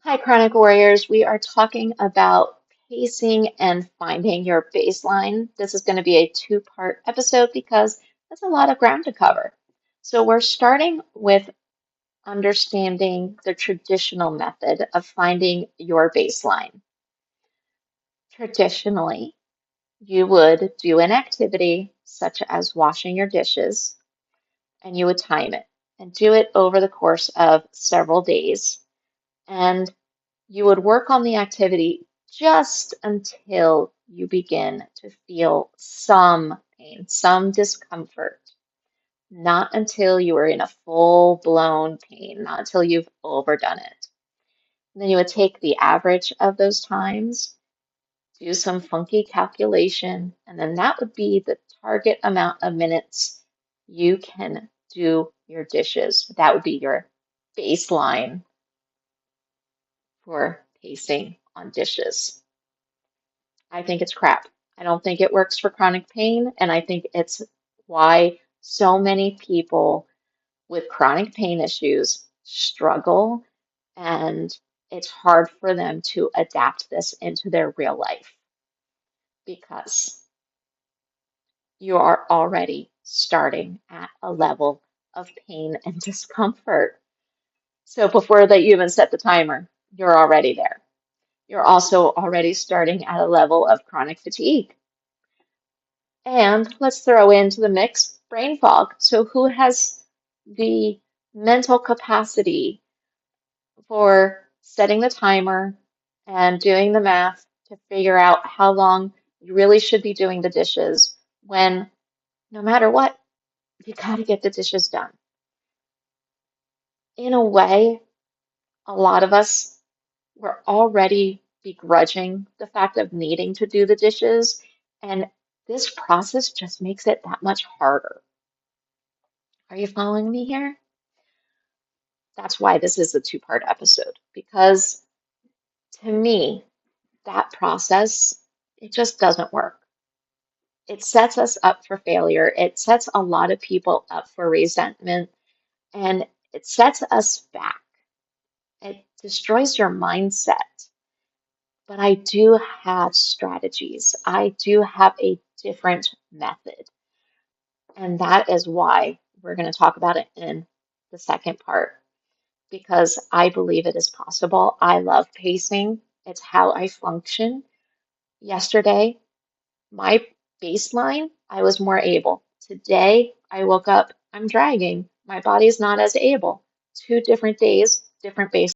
Hi, Chronic Warriors. We are talking about pacing and finding your baseline. This is going to be a two-part episode because that's a lot of ground to cover. So, we're starting with understanding the traditional method of finding your baseline. Traditionally, you would do an activity such as washing your dishes, and you would time it and do it over the course of several days. And you would work on the activity just until you begin to feel some pain, some discomfort, not until you are in a full-blown pain, not until you've overdone it. And then you would take the average of those times, do some funky calculation, and then that would be the target amount of minutes you can do your dishes. That would be your baseline for pacing on dishes. I think it's crap. I don't think it works for chronic pain, and I think it's why so many people with chronic pain issues struggle, and it's hard for them to adapt this into their real life because you are already starting at a level of pain and discomfort. So before they even set the timer, you're already there. You're also already starting at a level of chronic fatigue. And let's throw into the mix brain fog. So, who has the mental capacity for setting the timer and doing the math to figure out how long you really should be doing the dishes when no matter what, you got to get the dishes done? In a way, a lot of us were already begrudging the fact of needing to do the dishes, and this process just makes it that much harder. Are you following me here? That's why this is a two-part episode, because to me, that process, it just doesn't work. It sets us up for failure. It sets a lot of people up for resentment, and it sets us back. It destroys your mindset. But I do have strategies. I do have a different method. And that is why we're going to talk about it in the second part, because I believe it is possible. I love pacing, it's how I function. Yesterday, my baseline, I was more able. Today, I woke up, I'm dragging. My body's not as able. Two different days, different baseline.